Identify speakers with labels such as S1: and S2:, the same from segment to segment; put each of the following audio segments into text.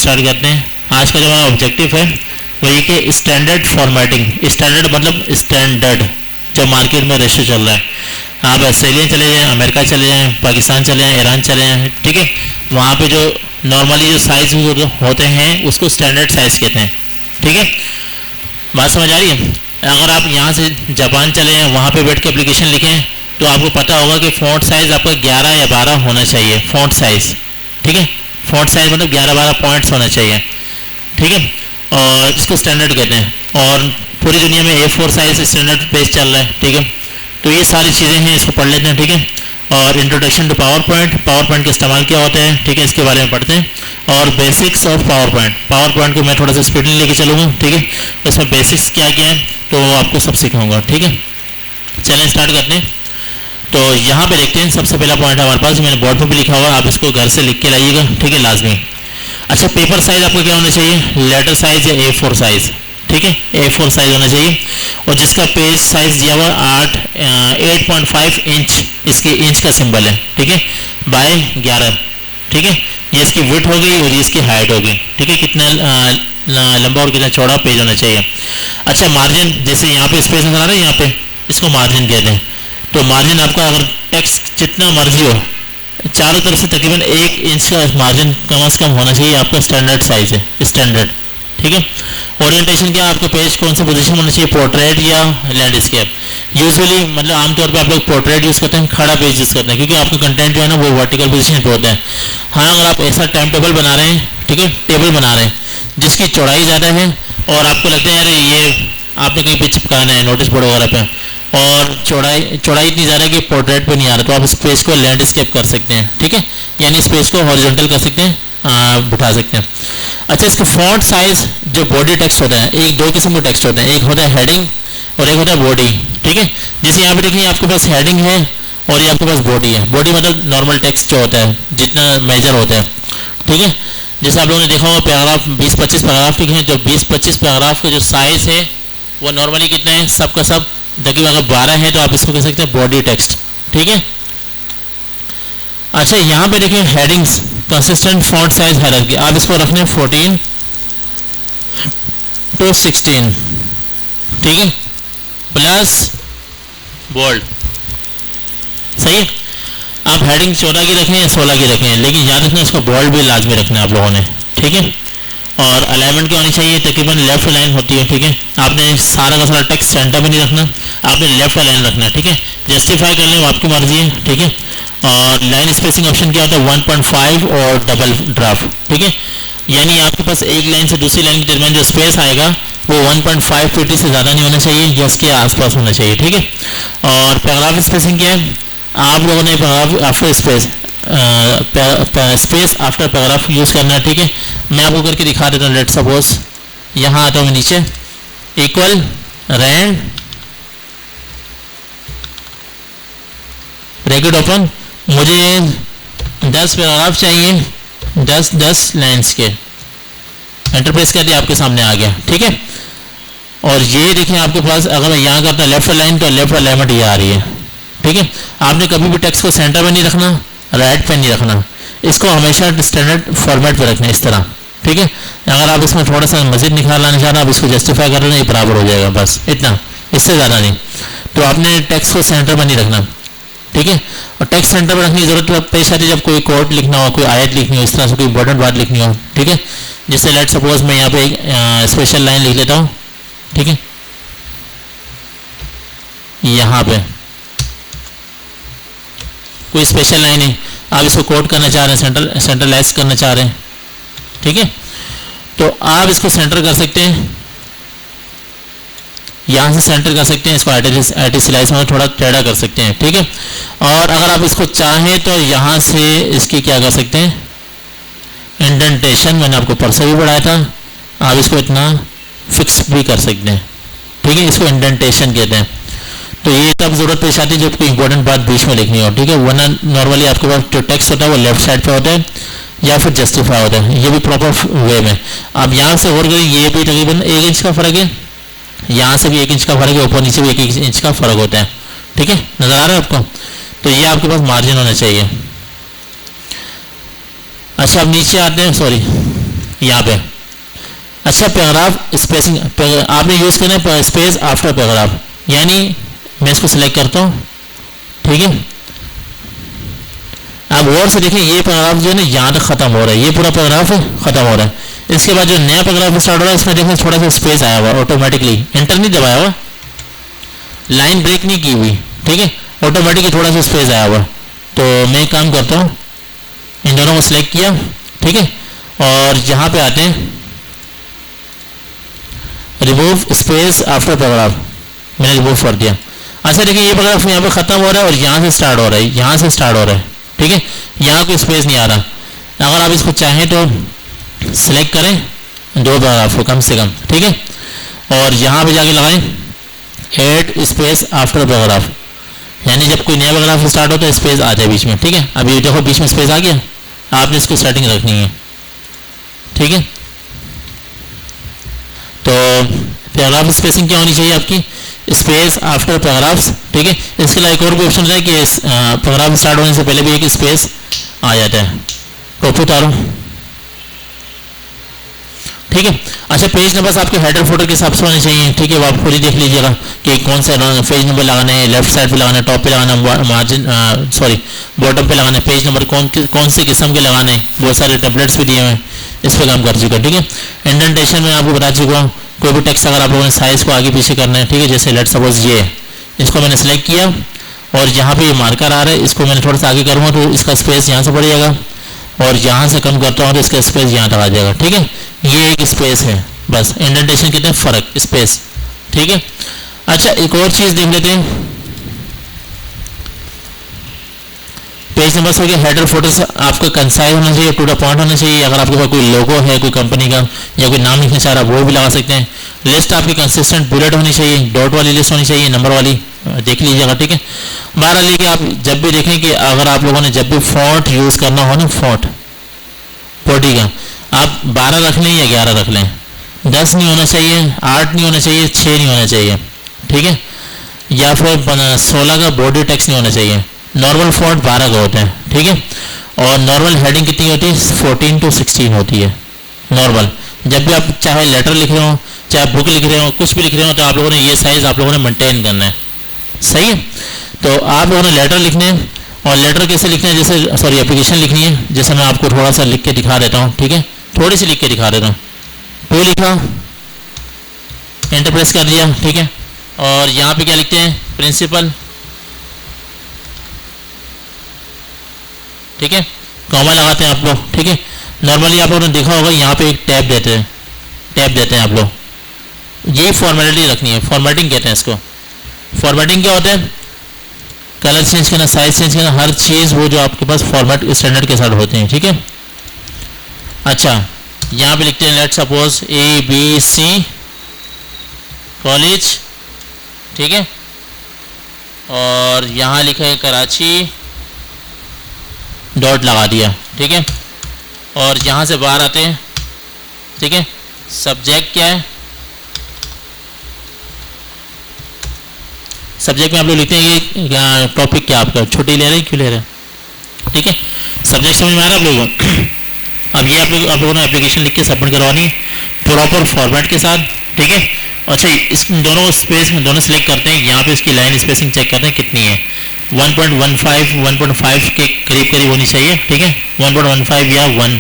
S1: Start करते हैं। आज का जो हमारा ऑब्जेक्टिव है वो ये कि स्टैंडर्ड फॉर्मेटिंग, स्टैंडर्ड मतलब स्टैंडर्ड जो मार्केट में रेशो चल रहा है। आप ऑस्ट्रेलिया चले जाएँ, अमेरिका चले जाएँ, पाकिस्तान चले जाएँ, ईरान चले जाएँ, ठीक है, वहाँ पे जो नॉर्मली जो साइज़ होते हैं उसको स्टैंडर्ड साइज़ कहते हैं, ठीक है। बात समझ आ रही है? अगर आप यहाँ से जापान चले जाएँ, वहाँ पे बैठ के एप्लीकेशन लिखें तो आपको पता होगा कि फ़ॉन्ट साइज़ आपका 11 या 12 होना चाहिए, फ़ॉन्ट साइज़, ठीक है। फ़ॉन्ट साइज़ मतलब 11-12 पॉइंट्स होना चाहिए, ठीक है, और इसको स्टैंडर्ड कहते हैं। और पूरी दुनिया में A4 साइज़ स्टैंडर्ड पेज चल रहा है, ठीक है। तो ये सारी चीज़ें हैं, इसको पढ़ लेते हैं, ठीक है। और इंट्रोडक्शन टू पावर पॉइंट का इस्तेमाल क्या होता है, ठीक है, इसके बारे में पढ़ते हैं। और बेसिक्स ऑफ पावर पॉइंट को मैं थोड़ा सा स्पीड में लेके चलूँगा, ठीक है। उसमें बेसिक्स क्या क्या है तो आपको सब सिखाऊंगा, ठीक है। चलें स्टार्ट करते हैं। तो यहाँ पे देखते हैं, सबसे पहला पॉइंट हमारे पास, मैंने बोर्ड पर भी लिखा हुआ, आप इसको घर से लिख के लाइएगा, ठीक है, लाजमी। अच्छा, पेपर साइज़ आपका क्या होना चाहिए, लेटर साइज़ या A4 साइज़, ठीक है, A4 साइज़ होना चाहिए। और जिसका पेज साइज़ दिया हुआ 8.5 इंच, इसके इंच का सिंबल है, ठीक है, बाय 11, ठीक है। ये इसकी विड्थ हो गई और ये इसकी हाइट हो गई, ठीक है, कितना लंबा और कितना चौड़ा पेज होना चाहिए। अच्छा, मार्जिन, जैसे यहाँ पे स्पेस नजर आ रहा है, यहाँ पे इसको मार्जिन कहते हैं। तो मार्जिन आपका अगर टेक्स्ट जितना मर्जी हो, चारों तरफ से तकरीबन 1 इंच का मार्जिन कम से कम होना चाहिए, आपका स्टैंडर्ड साइज है, स्टैंडर्ड, ठीक है। ओरिएंटेशन क्या, आपका पेज कौन सा पोजीशन होना चाहिए, पोर्ट्रेट या लैंडस्केप। यूजुअली मतलब आमतौर पे आप लोग पोर्ट्रेट यूज़ करते हैं, खड़ा पेज यूज़ करते हैं, क्योंकि आपका कंटेंट जो है ना वो वर्टिकल पोजीशन पे होता है। हाँ, अगर आप ऐसा टाइम टेबल बना रहे हैं, ठीक है, टेबल बना रहे हैं जिसकी चौड़ाई ज़्यादा है और आपको लगता है यार ये आपने कहीं पे चिपकाना है नोटिस बोर्ड वगैरह पे, और चौड़ाई इतनी ज़्यादा है कि पोर्ट्रेट पे नहीं आ रहा, तो आप इस पेज को लैंडस्केप कर सकते हैं, ठीक है, यानी इस पेज को हॉरिजॉन्टल कर सकते हैं, बिठा सकते हैं। अच्छा, इसका फॉन्ट साइज, जो बॉडी टेक्स्ट होता है, एक दो किस्म के टेक्स्ट होते हैं, एक होता है हेडिंग और एक होता है बॉडी, ठीक है। जैसे यहाँ पे देखिए आपके पास हेडिंग है और ये आपके पास बॉडी है। बॉडी मतलब नॉर्मल टेक्स्ट जो होता है, जितना मेजर होता है, ठीक है। जैसे आप लोगों ने देखा होगा पैराग्राफ 20-25 पैराग्राफ लिखे हैं, तो 20-25 पैराग्राफ का जो साइज है वो नॉर्मली कितना है, सबका सब तकरीबन अगर 12 है तो आप इसको कह सकते हैं बॉडी टेक्स्ट, ठीक है। अच्छा, यहाँ पे देखिए headings, consistent font size hierarchy, आप इसको रखने 14 to 16, ठीक है, प्लस बोल्ड, सही है। आप हेडिंग 14 की रखें या 16 की रखें, लेकिन याद रखना इसको बोल्ड भी लाजमी रखना है आप लोगों ने, ठीक है। और अलाइनमेंट क्या होनी चाहिए, तकरीबन लेफ्ट अलाइन होती है, ठीक है। आपने सारा का सारा टेक्स्ट सेंटर में नहीं रखना, आपने लेफ्ट अलाइन रखना है, ठीक है। जस्टिफाई कर लें वो आपकी मर्जी है, ठीक है। और लाइन स्पेसिंग ऑप्शन क्या होता है, 1.5 और डबल ड्राफ्ट, ठीक है, यानी आपके पास एक लाइन से दूसरी लाइन के दरमियान जो स्पेस आएगा वो 1.5 फीट से ज़्यादा नहीं होना चाहिए या उसके आसपास होना चाहिए, ठीक है। और पैराग्राफ स्पेसिंग क्या है, आप लोगों ने paragraph after space, space after paragraph use करना है, ठीक है। मैं आपको करके दिखा देता हूँ। लेट सपोज यहाँ आता हूँ मैं नीचे, इक्वल रैंड ब्रैकेट ओपन, मुझे 10 पैराग्राफ चाहिए, 10 लाइन्स के, एंटर प्रेस कर दिया, आपके सामने आ गया, ठीक है। और ये देखिए आपके पास अगर मैं यहाँ करता लेफ्ट लाइन तो लेफ्ट अलाइनमेंट ये आ रही है, ठीक है। आपने कभी भी टेक्स्ट को सेंटर में नहीं रखना, राइट पे नहीं रखना, इसको हमेशा स्टैंडर्ड फॉर्मेट पे रखना, इस तरह, ठीक है। अगर आप इसमें थोड़ा सा मजीद निकालना चाह रहे हैं, आप इसको जस्टिफाई कर लेना, ये बराबर हो जाएगा, बस इतना, इससे ज़्यादा नहीं। तो आपने टेक्स्ट को सेंटर में नहीं रखना, ठीक है। और टेक्स्ट सेंटर में रखने की जरूरत पेश आती है जब कोई कोड लिखना हो, कोई आयत लिखनी हो, इस तरह से कोई इंपॉर्टेंट बात लिखनी हो, ठीक है। जिससे लेट सपोज मैं यहाँ पे एक स्पेशल लाइन लिख लेता हूँ, ठीक है, यहाँ पे कोई स्पेशल लाइन है, आप इसको कोड करना चाह रहे हैं, सेंट्रलाइज करना चाह रहे हैं, ठीक है, तो आप इसको सेंटर कर सकते हैं, यहाँ से सेंटर कर सकते हैं, इसको एटी स्लाइस में थोड़ा टेढ़ा कर सकते हैं, ठीक है। और अगर आप इसको चाहें तो यहाँ से इसकी क्या कर सकते हैं, इंडेंटेशन, मैंने आपको परसों भी पढ़ाया था, आप इसको इतना फिक्स भी कर सकते हैं, ठीक है, इसको इंडेंटेशन कहते हैं। तो ये तब जरूरत पेश आती है जब कोई इंपॉर्टेंट बात बीच में लिखनी हो, ठीक है, वरना नॉर्मली आपके पास जो टेक्स्ट होता है वो लेफ्ट साइड पे होता है या फिर जस्टिफाई होता है, ये भी प्रॉपर वे में। अब यहाँ से और ये भी तकरीबन 1 इंच का फर्क है, यहाँ से भी 1 इंच का फर्क है, ऊपर नीचे भी 1 इंच का फर्क होता है, ठीक है, नजर आ रहा है आपको। तो ये आपके पास मार्जिन होना चाहिए। अच्छा, अब नीचे आते हैं, सॉरी यहाँ पे। अच्छा, पैराग्राफ स्पेसिंग आपने यूज़ करना है स्पेस आफ्टर पैराग्राफ, यानी मैं इसको सिलेक्ट करता हूँ, ठीक है। आप गौर से देखें, ये पैराग्राफ जो है ना यहाँ तक खत्म हो रहा है, ये पूरा पैराग्राफ खत्म हो रहा है। इसके बाद जो नया पैराग्राफ स्टार्ट हो रहा है इसमें देखें थोड़ा सा स्पेस आया हुआ ऑटोमेटिकली, एंटर नहीं दबाया हुआ, लाइन ब्रेक नहीं की हुई, ठीक है, ऑटोमेटिकली थोड़ा सा स्पेस आया हुआ। तो मैं एक काम करता हूँ, इन दोनों को सिलेक्ट किया, ठीक है, और यहाँ पे आते हैं रिमूव स्पेस आफ्टर पैराग्राफ, मैंने रिमूव कर दिया। अच्छा देखिए, ये पैराग्राफ यहाँ पे खत्म हो रहा है और यहाँ से स्टार्ट हो रहा है, यहाँ से स्टार्ट हो रहा है, ठीक है, यहाँ कोई स्पेस नहीं आ रहा। अगर आप इसको चाहें तो सिलेक्ट करें दो पैराग्राफ को कम से कम, ठीक है, और यहाँ पे जाके लगाएं ऐड स्पेस आफ्टर पैराग्राफ, यानी जब कोई नया पैराग्राफ स्टार्ट होता है स्पेस आ जाए बीच में, ठीक है। अभी देखो बीच में स्पेस आ गया, आपने इसकी सेटिंग रखनी है, ठीक है। तो पैराग्राफ स्पेसिंग क्या होनी चाहिए आपकी, स्पेस आफ्टर पैराग्राफ्स, ठीक है। इसके लिए एक और भी ऑप्शन है कि पैराग्राफ स्टार्ट होने से पहले भी एक स्पेस आ जाता है। कॉपी उतारो, ठीक है। अच्छा, पेज नंबर्स आपके हेडर फोल्डर के हिसाब से होने चाहिए, ठीक है, वो आप खुद ही देख लीजिएगा कि कौन सा पेज नंबर लगाना है, लेफ्ट साइड पे लगाना है, टॉप पे लगाना है, मार्जिन सॉरी बॉटम पे लगाना है, पेज नंबर कौन से किस्म के लगाने हैं, बहुत सारे टैबलेट्स भी दिए हुए हैं, इस पर काम कर चुका, ठीक है। इंडेंटेशन में आपको बता चुका हूँ, कोई भी टेक्स्ट अगर आप लोगों ने साइज़ को आगे पीछे करना है, ठीक है, जैसे लेट सपोज ये है, इसको मैंने सेलेक्ट किया और यहाँ पे ये मार्कर आ रहा है, इसको मैंने थोड़ा सा आगे करूँगा तो इसका स्पेस यहाँ से बढ़ जाएगा, और यहाँ से कम करता हूँ तो इसका स्पेस यहाँ तक आ जाएगा, ठीक है। ये एक स्पेस है, बस इंडेंटेशन कितने फर्क स्पेस, ठीक है। अच्छा, एक और चीज़ देख लेते हैं, पेज नंबर हो गया, हेडर फोटोस आपका कंसाइज होना चाहिए, टू द पॉइंट होना चाहिए। अगर आपके पास कोई लोगो है कोई कंपनी का या कोई नाम लिखना चाह रहा है वो भी लगा सकते हैं। लिस्ट आपकी कंसिस्टेंट बुलेट होनी चाहिए, डॉट वाली लिस्ट होनी चाहिए, नंबर वाली, देख लीजिएगा, ठीक है। बहरहाल लेके आप जब भी देखें कि अगर आप लोगों ने जब भी फॉन्ट यूज़ करना हो ना, फॉन्ट बॉडी का आप 12 रख लें या 11 रख लें, 10 नहीं होना चाहिए, 8 नहीं होना चाहिए, 6 नहीं होना चाहिए, ठीक है, या फिर 16 का बॉडी टेक्स्ट नहीं होना चाहिए। नॉर्मल फॉन्ट 12 का होता है, ठीक है, और नॉर्मल हेडिंग कितनी होती है, 14 to 16 होती है नॉर्मल। जब भी आप चाहे लेटर लिख रहे हो, चाहे बुक लिख रहे हो, कुछ भी लिख रहे हो, तो आप लोगों ने ये साइज़ आप लोगों ने मेंटेन करना है, सही है। तो आप लोगों ने लेटर लिखने हैं, और लेटर कैसे लिखना है, जैसे सॉरी एप्लीकेशन लिखनी है, जैसे मैं आपको थोड़ा सा लिख के दिखा देता हूँ, ठीक है, थोड़ी सी लिख के दिखा देता हूँ। टू लिखा, एंटर प्रेस कर दिया, ठीक है, और यहाँ पे क्या लिखते हैं, प्रिंसिपल, ठीक है, कॉमा लगाते हैं आप लोग, ठीक है। नॉर्मली आप लोगों ने देखा होगा यहाँ पे एक टैब देते हैं आप लोग, यही फॉर्मेलिटी रखनी है, फॉर्मेटिंग कहते हैं इसको। फॉर्मेटिंग क्या होता है, कलर चेंज करना, साइज चेंज करना, हर चीज़ वो जो आपके पास फॉर्मेट स्टैंडर्ड के साथ होते हैं, ठीक है। अच्छा, यहाँ पे लिखते हैं लेट सपोज ABC कॉलेज, ठीक है, और यहाँ लिखा है कराची, डॉट लगा दिया, ठीक है, और यहाँ से बाहर आते हैं, ठीक है। सब्जेक्ट क्या है, सब्जेक्ट में आप लोग लिखते हैं ये टॉपिक क्या आपका, छुट्टी ले रहे हैं, क्यों ले रहे हैं, ठीक है। सब्जेक्ट समझ में आ रहा है आप लोगों को। अब ये आप लोगों ने एप्लीकेशन लिख के सबमिट करवानी है प्रॉपर फॉर्मेट के साथ, ठीक है। अच्छा, इस दोनों स्पेस में दोनों सिलेक्ट करते हैं, यहाँ पे इसकी लाइन स्पेसिंग चेक करते हैं कितनी है, 1.15 1.5 के करीब होनी चाहिए, ठीक है, 1.15 या 1,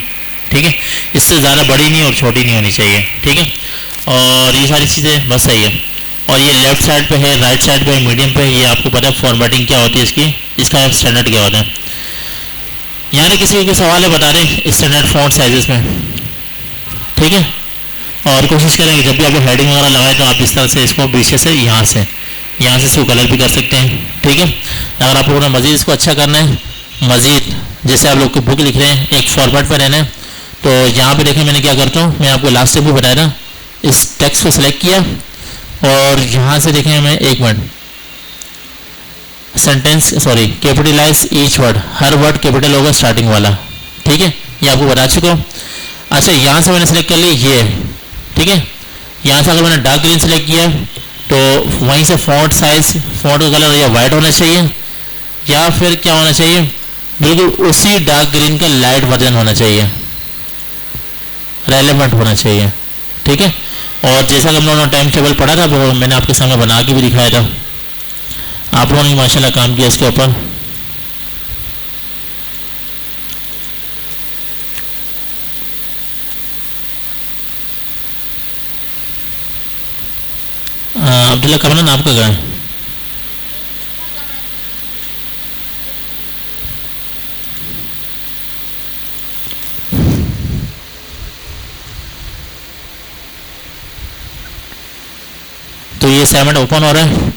S1: ठीक है, इससे ज़्यादा बड़ी नहीं और छोटी नहीं होनी चाहिए, ठीक है। और ये सारी चीज़ें बस सही है। और ये लेफ्ट साइड पे है, राइट साइड पे है, मीडियम पे, ये आपको पता है फॉर्मेटिंग क्या होती है इसकी, इसका स्टैंडर्ड क्या होता है। यहाँ किसी के सवाल है बता दें स्टैंडर्ड फॉन्ट साइजेस में, ठीक है। और कोशिश करें कि जब भी आप हेडिंग वगैरह लगाए तो आप इस तरह से इसको पीछे से यहाँ से इसको कलर भी कर सकते हैं, ठीक है। अगर आप लोगों ने मज़ीद इसको अच्छा करना है, मज़ीद जैसे आप लोग को बुक लिख रहे हैं एक फॉर्मेट पर रहना है, तो यहाँ पे देखें मैंने क्या करता हूँ, मैं आपको लास्ट टाइम भी बताया था, इस टेक्स्ट को सिलेक्ट किया और यहाँ से देखें मैं एक minute, sentence sorry capitalize each word, हर वर्ड कैपिटल होगा स्टार्टिंग वाला, ठीक है, ये आपको बता चुका हूँ। अच्छा, यहाँ से मैंने सेलेक्ट कर लिया ये, ठीक है, यहाँ से अगर मैंने डार्क ग्रीन सेलेक्ट किया तो वहीं से फॉन्ट साइज, फॉन्ट का कलर या वाइट होना चाहिए या फिर क्या होना चाहिए, बिल्कुल उसी डार्क ग्रीन का लाइट वर्जन होना चाहिए, रेलेवेंट होना चाहिए, ठीक है। और जैसा कि हम लोगों ने टाइम टेबल पढ़ा था वो मैंने आपके सामने बना के भी दिखाया था, आप लोगों ने माशाल्लाह काम किया इसके ऊपर। अब्दुल्ला कमरन आपका क्या है? तो ये सेगमेंट ओपन हो रहा है।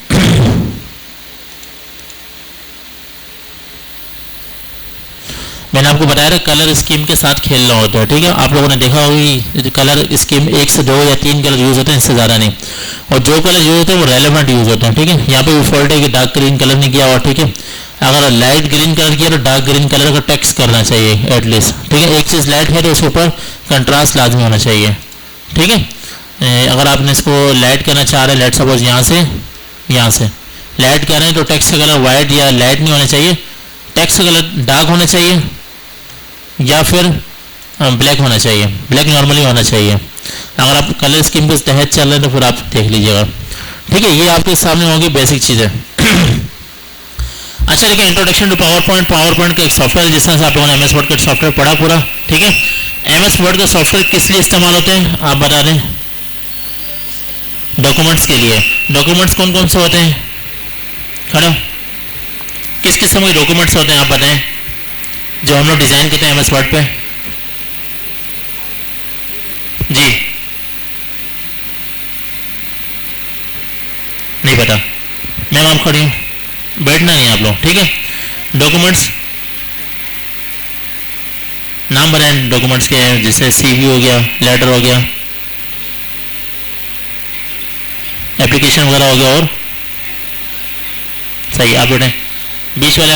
S1: मैंने आपको बताया था कलर स्कीम के साथ खेलना होता है, ठीक है। आप लोगों ने देखा होगी कलर स्कीम 1 से 2 या 3 कलर यूज होते हैं, इससे ज़्यादा नहीं। और जो कलर यूज होते हैं वो रेलेवेंट यूज होते हैं, ठीक है। यहाँ पे भी फॉल्ट है कि डार्क ग्रीन कलर नहीं किया हुआ, ठीक है। अगर लाइट ग्रीन कलर किया तो डार्क ग्रीन कलर का टेक्स्ट करना चाहिए एटलीस्ट, ठीक है। एक चीज़ लाइट है तो उसके ऊपर कंट्रास्ट लाजमी होना चाहिए, ठीक है। अगर आपने इसको लाइट करना चाह रहे हैं, लाइट सपोज यहाँ से लाइट कर रहे हैं तो टेक्स्ट का कलर वाइट या लाइट नहीं होना चाहिए, टेक्स्ट का कलर डार्क होना चाहिए या फिर ब्लैक होना चाहिए, ब्लैक नॉर्मली होना चाहिए। अगर आप कलर स्कीम के तहत चल रहे हैं तो फिर आप देख लीजिएगा, ठीक है। ये आपके सामने होगी बेसिक चीज़ें। अच्छा देखिए, इंट्रोडक्शन टू पावर पॉइंट का एक सॉफ्टवेयर, जिस तरह से आप लोगों ने एमएस वर्ड का सॉफ्टवेयर पढ़ा पूरा, ठीक है। एमएस वर्ड का सॉफ्टवेयर किस लिए इस्तेमाल होते हैं आप बता दें? डॉक्यूमेंट्स के लिए। डॉक्यूमेंट्स कौन कौन से होते हैं? खड़ा किस किस्म के डॉक्यूमेंट्स होते हैं आप बताएं, जो हम लोग डिज़ाइन करते हैं एमएस वर्ड पे? जी नहीं पता मैम, आप खड़ी हूँ, बैठना नहीं आप लोग, ठीक है। डॉक्यूमेंट्स नाम बताएं डॉक्यूमेंट्स के, जैसे सीवी हो गया, लेटर हो गया, एप्लीकेशन वगैरह हो गया, और सही आप बैठे। बीच वाले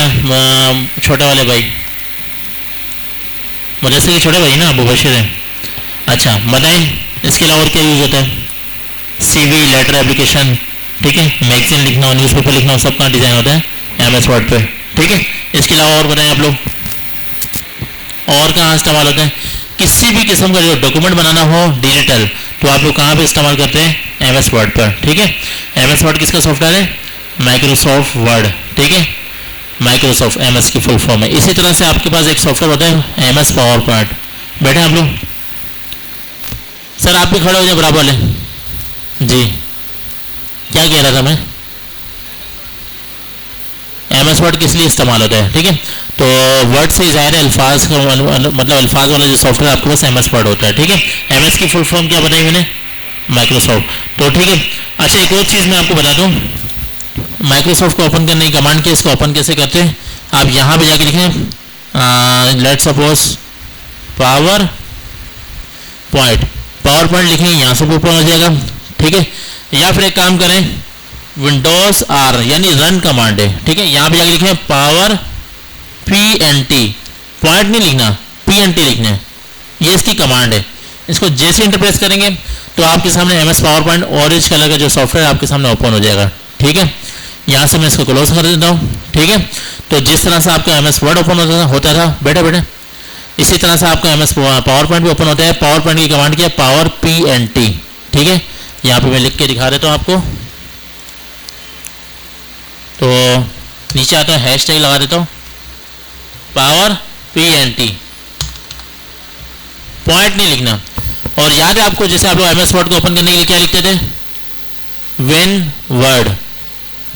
S1: छोटे वाले भाई, मदरसे के छोटे भाई ना, अबू बशीर हैं। अच्छा बताएं इसके अलावा और क्या यूज़ होता है? सीवी, लेटर, एप्लीकेशन, ठीक है। मैगजीन लिखना हो, न्यूज़पेपर लिखना हो, सब का डिज़ाइन होता है एमएस वर्ड पे, ठीक है। इसके अलावा और बताएं आप लोग, और कहाँ इस्तेमाल होता है? किसी भी किस्म का जो डॉक्यूमेंट बनाना हो डिजिटल, तो आप लोग कहाँ पे इस्तेमाल करते हैं? एमएस वर्ड पर, ठीक है। एमएस वर्ड किसका सॉफ्टवेयर है? माइक्रोसॉफ्ट वर्ड, ठीक है। माइक्रोसॉफ्ट एमएस की फुल फॉर्म है। इसी तरह से आपके पास एक सॉफ्टवेयर होता है एमएस पावर पॉइंट। बैठे आप लोग, सर आप भी खड़े हो जाए बराबर वाले जी। क्या कह रहा था मैं? एमएस वर्ड किस लिए इस्तेमाल होता है, ठीक है। तो वर्ड से ज़ाहिर है अल्फाज का मतलब अल्फाज वाला जो सॉफ्टवेयर आपके पास एमएस वर्ड होता है, ठीक है। एमएस की फुल फॉर्म क्या बताई मैंने? माइक्रोसॉफ्ट, तो ठीक है। अच्छा एक और चीज़ मैं आपको बता दूं, माइक्रोसॉफ्ट को ओपन करने की कमांड की, इसको ओपन कैसे करते हैं? आप यहाँ पे जाके लिखें लेट्स सपोज पावर पॉइंट लिखें, यहाँ से ओपन हो जाएगा, ठीक है। या फिर एक काम करें, विंडोज आर यानी रन कमांड है, ठीक है। यहाँ पे जाके लिखें पावर PNT, पॉइंट नहीं लिखना, PNT लिखना है, ये इसकी कमांड है। इसको जैसे इंटरप्रेस करेंगे तो आपके सामने MS power point orange colour का जो सॉफ्टवेयर आपके सामने ओपन हो जाएगा, ठीक है। यहाँ से मैं इसको क्लोज कर देता हूँ, ठीक है। तो जिस तरह से आपका एमएस वर्ड ओपन होता था बैठे इसी तरह से आपका एमएस पावर पॉइंट भी ओपन होता है। पावर पॉइंट की कमांड क्या है? पावर PNT, ठीक है। यहाँ पे मैं लिख के दिखा देता हूँ आपको, तो नीचे आता है हैशटैग लगा देता हूँ, पावर PNT, पॉइंट नहीं लिखना। और याद है आपको, जैसे आप लोग एमएस वर्ड को ओपन करने के लिए क्या लिखते थे? विन वर्ड,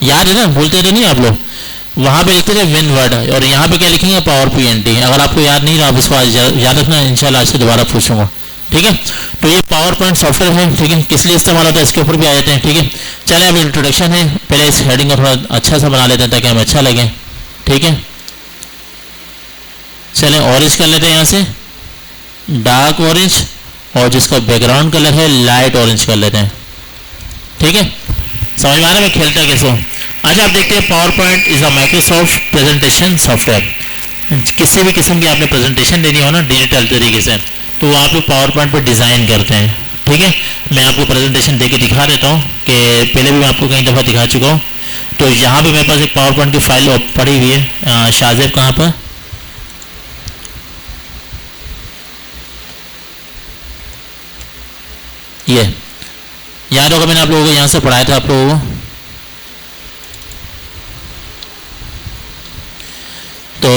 S1: याद है ना, भूलते थे नहीं आप लोग? वहाँ पे लिखते थे विन वर्ड, और यहाँ पे क्या लिखेंगे? Power PNT। अगर आपको याद नहीं रहा, आप इसको आज याद रखना, इंशाल्लाह आज से दोबारा पूछूंगा, ठीक है। तो ये पावर पॉइंट सॉफ्टवेयर है, ठीक है। किस लिए इस्तेमाल होता है इसके ऊपर भी आ जाते हैं, ठीक है। चले अब इंट्रोडक्शन है, पहले इस हेडिंग को थोड़ा अच्छा सा बना लेते हैं ताकि हमें अच्छा लगे, ठीक है। चलें ऑरेंज कर लेते हैं, यहाँ से डार्क ऑरेंज, और जिसका बैकग्राउंड कलर है लाइट ऑरेंज कर लेते हैं, ठीक है। समझ में आ रहा है मैं खेलता कैसे हूँ? अच्छा आप देखते हैं, power point is a Microsoft presentation software. किसी भी किस्म की आपने प्रेजेंटेशन देनी हो ना डिजिटल तरीके से, तो वो आप लोग पावर पॉइंट पर डिज़ाइन करते हैं, ठीक है। मैं आपको प्रेजेंटेशन दे के दिखा देता हूँ कि पहले भी मैं आपको कई दफ़ा दिखा चुका हूँ। तो यहाँ पे मेरे पास एक पावर पॉइंट की फाइल पड़ी हुई है। शाहजेब कहाँ पर? ये याद होगा मैंने आप लोगों को यहाँ से पढ़ाया था आप लोगों को। तो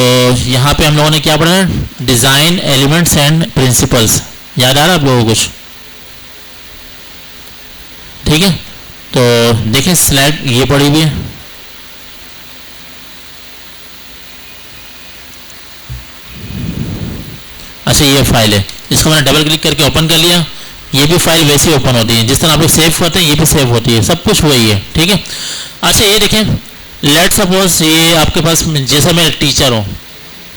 S1: यहाँ पे हम लोगों ने क्या पढ़ा है, डिजाइन एलिमेंट्स एंड प्रिंसिपल्स, याद आ रहा है आप लोगों को कुछ? ठीक है, तो देखें स्लाइड ये पड़ी हुई है। अच्छा ये फाइल है, इसको मैंने डबल क्लिक करके ओपन कर लिया। ये भी फाइल वैसे ओपन होती है जिस तरह आप लोग सेव करते हैं, ये भी सेव होती है, सब कुछ वही है। ठीक है, अच्छा ये देखें, लेट सपोज ये आपके पास, जैसे मैं टीचर हूँ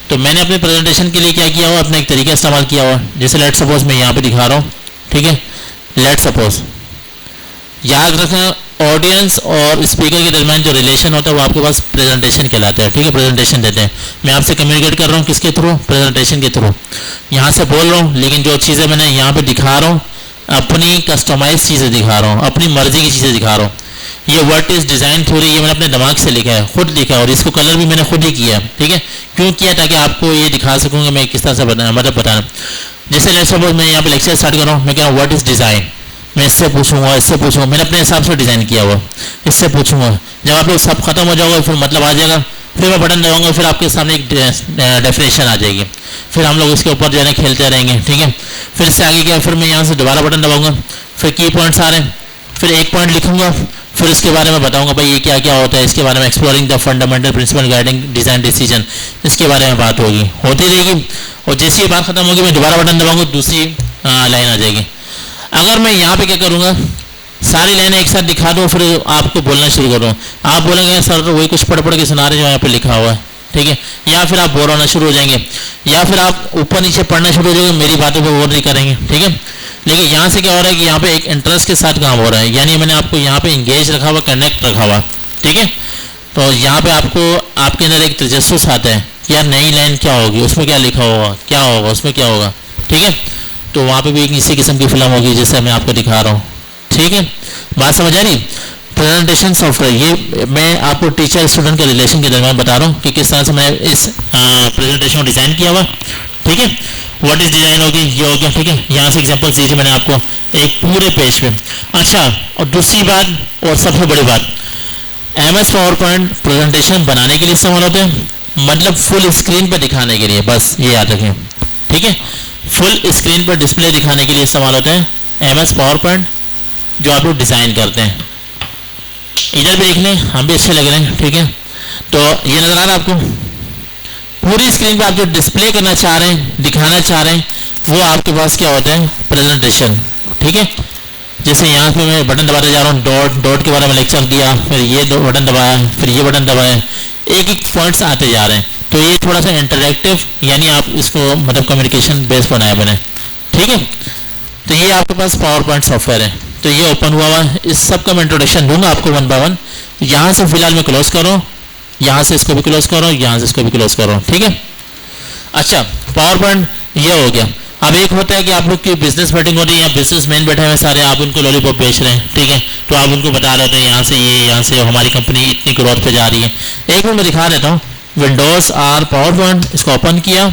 S1: तो मैंने अपने प्रेजेंटेशन के लिए क्या किया हुआ, अपना एक तरीका इस्तेमाल किया हुआ। जैसे लेट सपोज मैं यहाँ पे दिखा रहा हूँ। ठीक है, लेट सपोज, याद रखना ऑडियंस और स्पीकर के दरमियान जो रिलेशन होता है वो आपके पास प्रेजेंटेशन कहलाता है। ठीक है, प्रेजेंटेशन देते हैं। मैं आपसे कम्युनिकेट कर रहा हूँ किसके थ्रू, प्रेजेंटेशन के थ्रू। यहाँ से बोल रहा हूँ, लेकिन जो चीज़ें मैंने यहाँ पे दिखा रहा हूँ अपनी कस्टमाइज चीज़ें दिखा रहा हूँ, अपनी मर्जी की चीज़ें दिखा रहा हूँ। ये व्हाट इज डिज़ाइन थ्योरी, ये मैंने अपने दिमाग से लिखा है, खुद लिखा है, और इसको कलर भी मैंने खुद ही किया है। ठीक है, क्यों किया, ताकि आपको ये दिखा सकूँगा मैं किस तरह से बताना। जैसे लेट्स सपोज मैं यहाँ पे लेक्चर स्टार्ट कर रहा हूँ, मैं कह रहा हूँ व्हाट इज डिज़ाइन, मैं इससे पूछूंगा, इससे पूछूंगा, मैंने अपने हिसाब से डिज़ाइन किया हुआ, इससे पूछूंगा। जब आप लोग सब खत्म हो जाओगे फिर मतलब आ जाएगा, फिर मैं बटन दबाऊंगा, फिर आपके सामने एक डेफिनेशन आ जाएगी, फिर हम लोग उसके ऊपर जो है खेलते रहेंगे। ठीक है, फिर इससे आगे क्या, फिर मैं यहाँ से दोबारा बटन दबाऊंगा, फिर की पॉइंट्स आ रहे हैं, फिर एक पॉइंट लिखूंगा, फिर इसके बारे में बताऊंगा भाई ये क्या क्या होता है, इसके बारे में exploring the fundamental principle guiding design decision, इसके बारे में बात होगी, होती रहेगी। और जैसे ये बात खत्म होगी मैं दोबारा बटन दबाऊंगा, दूसरी लाइन आ जाएगी। अगर मैं यहाँ पे क्या करूँगा, सारी लाइनें एक साथ दिखा दूँ, फिर आपको बोलना शुरू करूँ, आप बोलेंगे सर तो वही कुछ पढ़ के सुना रहे जो यहाँ पे लिखा हुआ है। ठीक है, या फिर आप बोर होना शुरू हो जाएंगे, या फिर आप ऊपर नीचे पढ़ना शुरू हो जाएंगे, मेरी बातों पर गौर नहीं करेंगे। ठीक है, लेकिन यहाँ से क्या हो रहा है कि यहाँ पे एक इंटरेस्ट के साथ काम हो रहा है, यानी मैंने आपको यहाँ पे इंगेज रखा हुआ, कनेक्ट रखा हुआ। ठीक है, तो यहाँ पे आपको आपके अंदर एक तजस्सुस आता है कि यार नई लाइन क्या होगी, उसमें क्या लिखा होगा, क्या होगा, उसमें क्या होगा। ठीक है, तो वहाँ पे भी एक इसी किस्म की फिल्म होगी जैसे मैं आपको दिखा रहा हूँ। ठीक है, बात समझ आ रही? प्रेजेंटेशन सॉफ्टवेयर, ये मैं आपको टीचर स्टूडेंट के रिलेशन के दरमियान बता रहा हूँ कि किस तरह से मैं इस प्रेजेंटेशन को डिज़ाइन किया हुआ। ठीक है, व्हाट इज डिज़ाइन होगी, ये हो गया। ठीक है, यहाँ से एग्जांपल्स दीजिए मैंने आपको एक पूरे पेज पे। अच्छा, और दूसरी बात और सबसे बड़ी बात, MS पावर पॉइंट प्रेजेंटेशन बनाने के लिए इस्तेमाल होते हैं, मतलब फुल स्क्रीन पर दिखाने के लिए, बस ये याद रखें। ठीक है, फुल स्क्रीन पर डिस्प्ले दिखाने के लिए इस्तेमाल होते हैं MS पावर पॉइंट, जो आप लोग डिज़ाइन करते हैं। इधर भी देख लें, हम भी अच्छे लग रहे हैं। ठीक है, तो ये नज़र आ रहा है आपको, पूरी स्क्रीन पे आप जो डिस्प्ले करना चाह रहे हैं, दिखाना चाह रहे हैं, वो आपके पास क्या होता है, प्रेजेंटेशन। ठीक है, जैसे यहाँ पे मैं बटन दबाते जा रहा हूँ, डॉट के बारे में लेक्चर दिया, फिर ये बटन दबाया, फिर ये बटन दबाया, एक एक पॉइंट्स आते जा रहे हैं। तो ये थोड़ा सा इंटरैक्टिव, यानी आप इसको मतलब कम्युनिकेशन बेस बनाए बने। ठीक है, तो ये आपके पास पावर पॉइंट सॉफ्टवेयर है, तो ये ओपन हुआ है। इस सब का मैं इंट्रोडक्शन दूंगा आपको वन बाय वन। यहाँ से फिलहाल मैं क्लोज कर रहा हूँ, यहाँ से इसको भी क्लोज कर रहा हूँ, यहाँ से इसको भी क्लोज कर रहा हूँ। ठीक है, अच्छा पावर पॉइंट ये हो गया। अब एक होता है कि आप लोग की बिजनेस मीटिंग हो रही है, बिजनेस मैन बैठे हुए सारे, आप उनको लॉलीपॉप बेच रहे हैं। ठीक है, तो आप उनको बता रहे होते हैं यहाँ से ये, यहाँ से हमारी कंपनी इतनी ग्रोथ पे जा रही है। एक मिनट मैं दिखा देता हूँ, विंडोज़ आर पावर पॉइंट, इसको ओपन किया।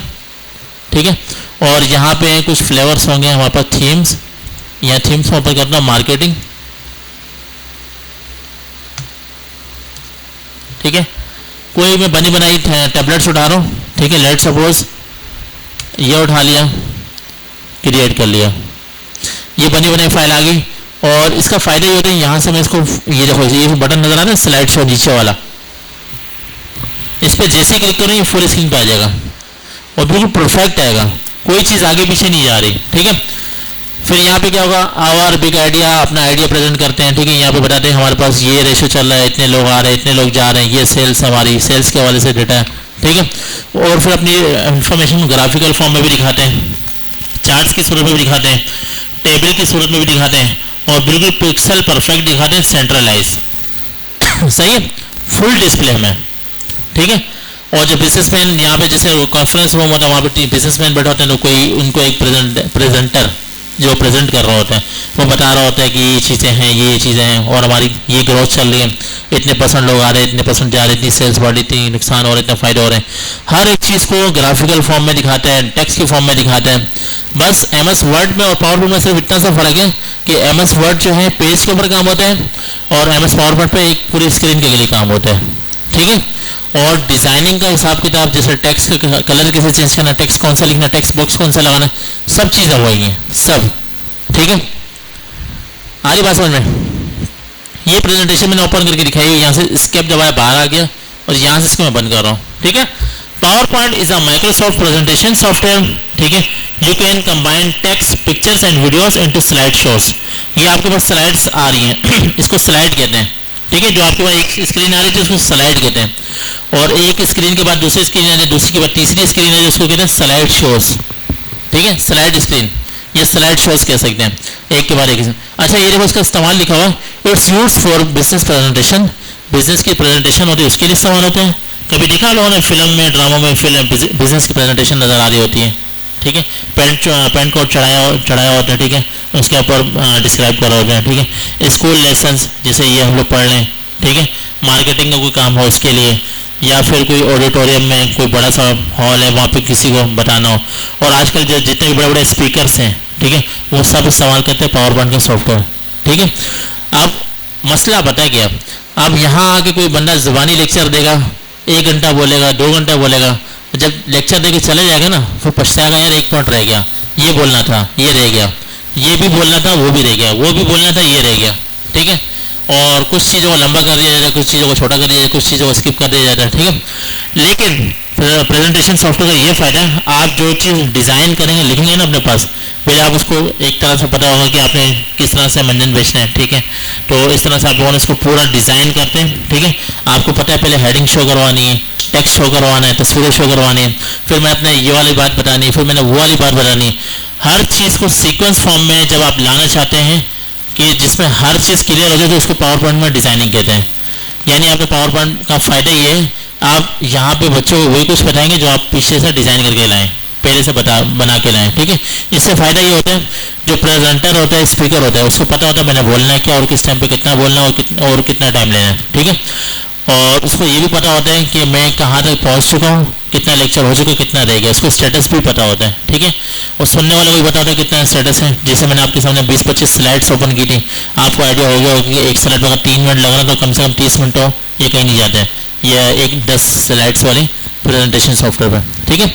S1: ठीक है, और यहाँ पे कुछ फ्लेवर्स होंगे हमारे पास, थीम्स, यहाँ थीम्स में ओपन करना, मार्केटिंग। ठीक है, कोई मैं बनी बनाई टैबलेट्स उठा रहा हूँ। ठीक है, लेट सपोज ये उठा लिया, क्रिएट कर लिया, ये बनी बनाई फाइल आ गई। और इसका फ़ायदा ये होता है, यहाँ से मैं इसको, ये देखो ये बटन नजर आ रहा है स्लाइड शो नीचे वाला, इस पर जैसे ही क्लिक करूँ ये फुल स्क्रीन पे आ जाएगा और बिल्कुल परफेक्ट आएगा, कोई चीज़ आगे पीछे नहीं जा रही। ठीक है, फिर यहाँ पे क्या होगा, आवर बिग आइडिया, अपना आइडिया प्रेजेंट करते हैं। ठीक है, यहाँ पे बताते हैं हमारे पास ये रेशो चल रहा है, इतने लोग आ रहे हैं, इतने लोग जा रहे हैं, ये सेल्स हमारी, सेल्स के हवाले से डेटा है। ठीक है, और फिर अपनी इंफॉर्मेशन ग्राफिकल फॉर्म में भी दिखाते हैं, चार्ट्स की सूरत में भी दिखाते हैं, टेबल की सूरत में भी दिखाते हैं, और बिल्कुल पिक्सल परफेक्ट दिखाते हैं, सेंट्रलाइज। सही है, फुल डिस्प्ले में। ठीक है, और जो बिजनेसमैन यहाँ पे जैसे कॉन्फ्रेंस रूम होता है, वहाँ पे बिजनेसमैन बैठे होते हैं, तो कोई उनको एक प्रेजेंटर जो प्रेजेंट कर रहा होता है, वो बता रहा होता है कि ये चीज़ें हैं, ये चीज़ें हैं, और हमारी ये ग्रोथ चल रही है, इतने % लोग आ रहे हैं, इतने % जा रहे हैं, इतनी सेल्स बढ़ी, इतनी नुकसान हो रहे हैं, इतने फायदे हो रहे हैं। हर एक चीज़ को ग्राफिकल फॉर्म में दिखाते हैं, टेक्स्ट की फॉर्म में दिखाते हैं। बस MS वर्ड में और पावर पॉइंट में सिर्फ इतना सा फर्क है कि MS वर्ड जो है पेज के ऊपर काम होता है और MS पावर पॉइंट पे एक पूरी स्क्रीन के लिए काम होता है, ठीक है। और डिजाइनिंग का हिसाब किताब, जैसे टेक्स्ट का कलर कैसे चेंज करना, टेक्स्ट कौन सा लिखना, टेक्स्ट बॉक्स कौन सा लगाना, सब चीज़ें वही हैं, सब, ठीक है। आ रही बात समझ में? ये प्रेजेंटेशन मैंने ओपन करके दिखाई है, यहाँ से स्केप दबाया बाहर आ गया और यहाँ से इसको मैं बंद कर रहा हूँ, ठीक है। Power point is a Microsoft presentation software, ठीक है। You can combine text, pictures and videos into slide shows. ये आपके पास स्लाइड्स आ रही हैं इसको स्लाइड कहते हैं, ठीक है। जो आपके पास एक स्क्रीन आ रही थी उसको स्लाइड कहते हैं, और एक स्क्रीन के बाद दूसरी स्क्रीन आ रही है, दूसरी के बाद तीसरी स्क्रीन आ रही है, उसको कहते हैं स्लाइड शोज, ठीक है। स्लाइड स्क्रीन ये स्लाइड शोज कह सकते हैं, एक के बाद एक। अच्छा, ये देखो इसका इस्तेमाल लिखा हुआ, it's used for business presentation. Business की प्रेजेंटेशन होती है उसके लिए इस्तेमाल होते हैं। कभी देखा लोगों ने फिल्म में, ड्रामा में, फिल्म बिजनेस की प्रेजेंटेशन नजर आ रही होती है, ठीक है। पेंट कोट चढ़ाया होता है, ठीक है, उसके ऊपर डिस्क्राइब करा होता है, ठीक है। स्कूल लेसन जैसे ये हम लोग पढ़ लें, ठीक है। मार्केटिंग का कोई काम हो उसके लिए, या फिर कोई ऑडिटोरियम में कोई बड़ा सा हॉल है वहाँ पे किसी को बताना हो। और आजकल जो जितने भी बड़े बड़े स्पीकर्स हैं, ठीक है, वो सब इस्तेमाल करते हैं पावर पॉइंट का सॉफ्टवेयर, ठीक है। अब मसला पता है क्या, अब यहाँ आके कोई बंदा ज़ुबानी लेक्चर देगा, 1 घंटा बोलेगा, 2 घंटा बोलेगा, जब लेक्चर देके चले जाएगा ना फिर पछताएगा, यार 1 पॉइंट रह गया, ये बोलना था, ये रह गया, ये भी बोलना था, वो भी रह गया, वो भी बोलना था, ये रह गया, ठीक है। और कुछ चीज़ों को लंबा कर दिया जाता है, कुछ चीज़ों को छोटा कर दिया जाता है, कुछ चीज़ों को स्किप कर दिया जाता है, ठीक है। लेकिन प्रेजेंटेशन सॉफ्टवेयर का ये फ़ायदा है, आप जो चीज़ डिज़ाइन करेंगे, लिखेंगे ना अपने पास, पहले आप उसको एक तरह से पता होगा कि आपने किस तरह से मंजन बेचना है, ठीक है। तो इस तरह से आप लोगों ने इसको पूरा डिज़ाइन करते हैं, ठीक है। आपको पता है पहले हेडिंग शो करवानी है, टेक्स्ट शो करवाना है, तस्वीरें शो करवानी है, फिर मैं अपने ये वाली बात बतानी है, फिर मैंने वो वाली बात बतानी है। हर चीज़ को सीक्वेंस फॉर्म में जब आप लाना चाहते हैं कि जिसमें हर चीज़ क्लियर हो जाए, तो उसको पावर पॉइंट में डिज़ाइनिंग कहते हैं। यानी आपके पावर पॉइंट का फ़ायदा ये है, आप यहाँ पे बच्चों को वही कुछ बताएंगे जो आप पीछे से डिज़ाइन करके लाएँ, पहले से बना के लाएँ, ठीक है। इससे फ़ायदा ये होता है, जो प्रेजेंटर होता है, स्पीकर होता है, उसको पता होता है मैंने बोलना है क्या और किस टाइम पे कितना बोलना है और कितना टाइम लेना है, ठीक है। और उसको ये भी पता होता है कि मैं कहाँ तक पहुँच चुका हूँ, कितना लेक्चर हो चुका है, कितना रह गया, उसको स्टेटस भी पता होता है, ठीक है। और सुनने वाले को भी पता होता है कितना स्टेटस है। जैसे मैंने आपके सामने 20-25 स्लाइड्स ओपन की थी, आपको आइडिया हो गया होगा कि एक स्लाइड पर अगर 3 मिनट लग रहा तो कम से कम 30 मिनट हो, ये कहीं नहीं जाता है, ये एक 10 स्लाइड्स वाली प्रेजेंटेशन सॉफ्टवेयर पर, ठीक है।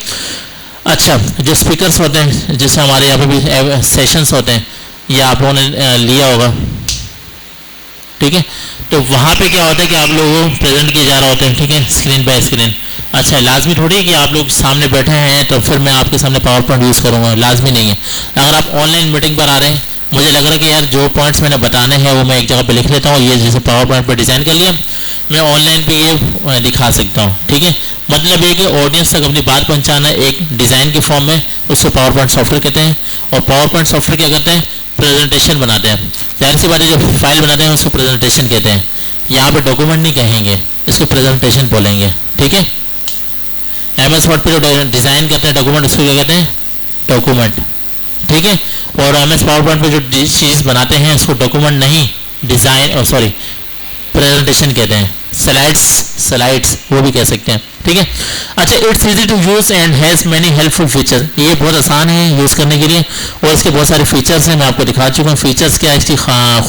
S1: अच्छा, जो स्पीकर्स होते हैं, जैसे हमारे यहाँ पे भी सेशंस होते हैं, ये आप लोगों ने लिया होगा, ठीक है। तो वहाँ पे क्या होता है कि आप लोगों को प्रेजेंट किए जा रहा होता है, ठीक है, स्क्रीन बाय स्क्रीन। अच्छा, लाजमी थोड़ी है कि आप लोग सामने बैठे हैं तो फिर मैं आपके सामने पावर पॉइंट यूज़ करूँगा, लाजमी नहीं है। अगर आप ऑनलाइन मीटिंग पर आ रहे हैं, मुझे लग रहा है कि यार जो पॉइंट्स मैंने बताने हैं वो मैं एक जगह पे लिख लेता हूँ, ये जैसे पावर पॉइंट पर डिज़ाइन कर लिया, मैं ऑनलाइन पे ये दिखा सकता हूँ, ठीक है। मतलब ये कि ऑडियंस तक अपनी बात पहुँचाना एक डिज़ाइन के फॉर्म में, उसको पावर पॉइंट सॉफ्टवेयर कहते हैं। और पावर पॉइंट सॉफ्टवेयर क्या करते हैं, प्रेजेंटेशन बनाते हैं। जाहिर सी बात है, जो फाइल बनाते हैं उसको प्रेजेंटेशन कहते हैं। यहाँ पे डॉक्यूमेंट नहीं कहेंगे, इसको प्रेजेंटेशन बोलेंगे, ठीक है। MS वर्ड पे जो डिज़ाइन करते हैं डॉक्यूमेंट, उसको क्या कहते हैं, डॉक्यूमेंट, ठीक है। और MS पावर पॉइंट पे जो चीज़ बनाते हैं उसको डॉक्यूमेंट नहीं, डिज़ाइन और सॉरी प्रेजेंटेशन कहते हैं। स्लाइड्स वो भी कह सकते हैं, ठीक है। अच्छा, it's easy to use and has many helpful feature. ये बहुत आसान है यूज़ करने के लिए और इसके बहुत सारे फीचर्स हैं, मैं आपको दिखा चुका हूँ। फीचर्स क्या है, इसकी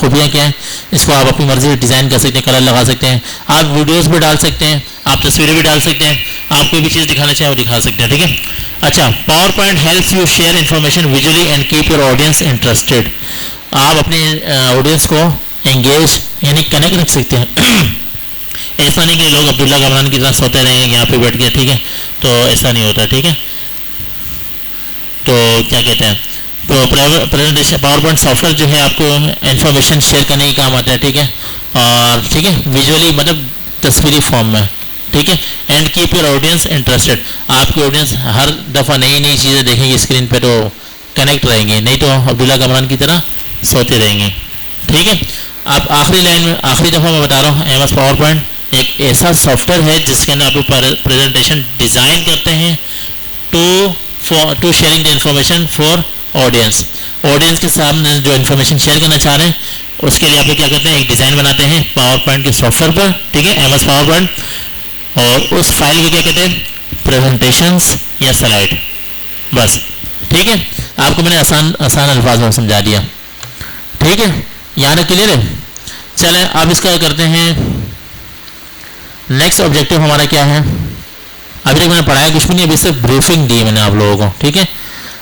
S1: खूबियाँ क्या हैं, इसको आप अपनी मर्जी से डिज़ाइन कर सकते हैं, कलर लगा सकते हैं, आप वीडियोज़ भी डाल सकते हैं, आप तस्वीरें भी डाल सकते हैं, आप कोई भी चीज़ दिखाना चाहें वो दिखा सकते हैं, ठीक है। अच्छा, power point helps you share information visually and keep your audience interested. आप अपने ऑडियंस को एंगेज यानी कनेक्ट रख सकते हैं। ऐसा नहीं कि लोग अब्दुल्ला गमरान की तरह सोते रहेंगे यहाँ पे बैठ के, ठीक है, तो ऐसा नहीं होता, ठीक है। तो क्या कहते हैं, तो प्रेजेंटेशन पावर पॉइंट सॉफ्टवेयर जो है आपको इन्फॉर्मेशन शेयर करने का काम आता है, ठीक है। और ठीक है, विजुअली मतलब तस्वीरी फॉर्म में, ठीक है। And keep your audience interested. आपकी ऑडियंस हर दफ़ा नई नई चीज़ें देखेंगे स्क्रीन पे, तो कनेक्ट रहेंगे, नहीं तो अब्दुल्ला गमरान की तरह सोते रहेंगे, ठीक है। आप आखिरी लाइन में आखिरी दफ़ा मैं बता रहा हूँ, MS पावर पॉइंट एक ऐसा सॉफ्टवेयर है जिसके अंदर आप प्रेजेंटेशन डिज़ाइन करते हैं to sharing the information for audience. Audience के सामने जो इन्फॉर्मेशन शेयर करना चाह रहे हैं उसके लिए आप क्या करते हैं, एक डिज़ाइन बनाते हैं पावर पॉइंट के सॉफ्टवेयर पर, ठीक है, MS पावर पॉइंट। और उस फाइल को क्या कहते हैं, प्रेजेंटेशंस या स्लाइड, बस, ठीक है। आपको मैंने आसान अल्फाज में समझा दिया, ठीक है, यहाँ तक क्लियर है। चलें अब इसका करते हैं, नेक्स्ट ऑब्जेक्टिव हमारा क्या है। अभी तक मैंने पढ़ाया कुछ भी नहीं, अभी सिर्फ ब्रीफिंग दी मैंने आप लोगों को, ठीक है।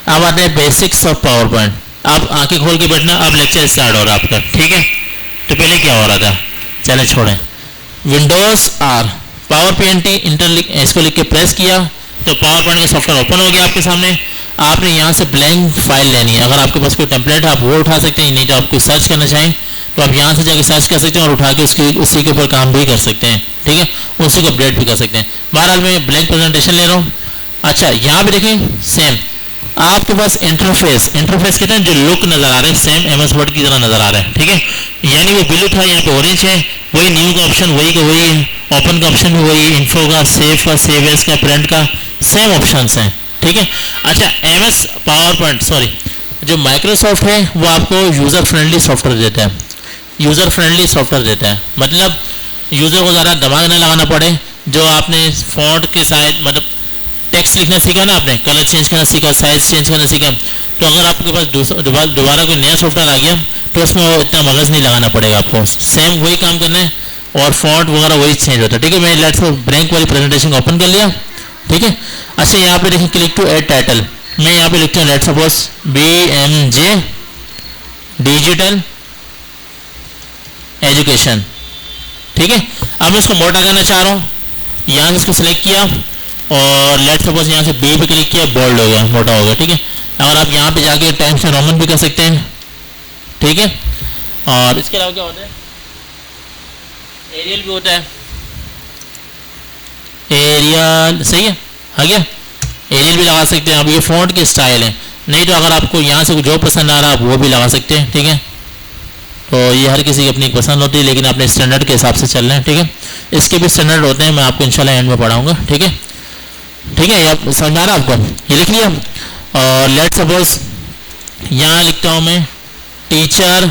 S1: अब आते हैं बेसिक्स ऑफ पावर पॉइंट। आप आंखें खोल के बैठना, अब लेक्चर स्टार्ट हो रहा है आपका, ठीक है। तो पहले क्या हो रहा था, चले छोड़ें। Windows R power point enter, इसको लिख के प्रेस किया तो पावर पॉइंट का सॉफ्टवेयर ओपन हो गया आपके सामने। आपने यहाँ से ब्लैंक फाइल लेनी है। अगर आपके पास कोई टेम्पलेट है आप वो उठा सकते हैं, नहीं तो आप कोई सर्च करना चाहें तो आप यहाँ से जाके सर्च कर सकते हैं और उठा के उसी के ऊपर काम भी कर सकते हैं, ठीक है, उसी को अपडेट भी कर सकते हैं। बहरहाल मैं ब्लैंक प्रेजेंटेशन ले रहा हूँ। अच्छा, यहाँ पे देखें सेम आपके पास इंटरफेस कहते हैं जो लुक नजर आ रहा है सेम एमएस वर्ड की तरह नजर आ रहा है, ठीक है। यानी वो ब्लू था, यहाँ पे ऑरेंज है, वही न्यू का ऑप्शन वही का वही, ओपन का ऑप्शन भी वही, इन्फो का, सेव का, सेव एज का, प्रिंट का, सेम ऑप्शंस हैं, ठीक है। अच्छा, एमएस पावर पॉइंट जो माइक्रोसॉफ्ट है वो आपको यूजर फ्रेंडली सॉफ्टवेयर देता है, यूजर फ्रेंडली सॉफ्टवेयर देता है, मतलब यूजर को ज़्यादा दिमाग न लगाना पड़े। जो आपने फॉन्ट के साइज मतलब टेक्स्ट लिखना सीखा ना, आपने कलर चेंज करना सीखा, साइज चेंज करना सीखा, तो अगर आपके पास दोबारा कोई नया सॉफ्टवेयर आ गया तो उसमें इतना मगज नहीं लगाना पड़ेगा आपको, सेम वही काम करना है और फॉन्ट वगैरह वही चेंज होता है, ठीक है। मैं लेट्स ब्लैंक वाली प्रेजेंटेशन ओपन कर लिया, ठीक है। अच्छा, यहाँ पे देखिए क्लिक टू ऐड टाइटल, मैं यहाँ पे लिखता हूँ let's suppose BMJ digital education, ठीक है। अब मैं इसको मोटा करना चाह रहा हूँ, यहाँ से इसको सिलेक्ट किया और लेट्स सपोज यहाँ से बी पे क्लिक किया, बोल्ड हो गया, मोटा हो गया, ठीक है। अगर आप यहाँ पे जाके टाइम्स रोमन भी कर सकते हैं, ठीक है। और इसके अलावा क्या होता है, एरियल भी होता है, एरियल सही है, आ गया, एरियल भी लगा सकते हैं। अब ये फॉन्ट के स्टाइल है, नहीं तो अगर आपको यहाँ से जो पसंद आ रहा है आप वो भी लगा सकते हैं, ठीक है। तो ये हर किसी की अपनी पसंद होती है, लेकिन अपने स्टैंडर्ड के हिसाब से चलना है, ठीक है। इसके भी स्टैंडर्ड होते हैं, मैं आपको इंशाल्लाह एंड में पढ़ाऊंगा, ठीक है, ठीक है। ये समझ आ रहा है आपको, ये लिख लिया। और लेट्स सपोज यहाँ लिखता हूँ मैं टीचर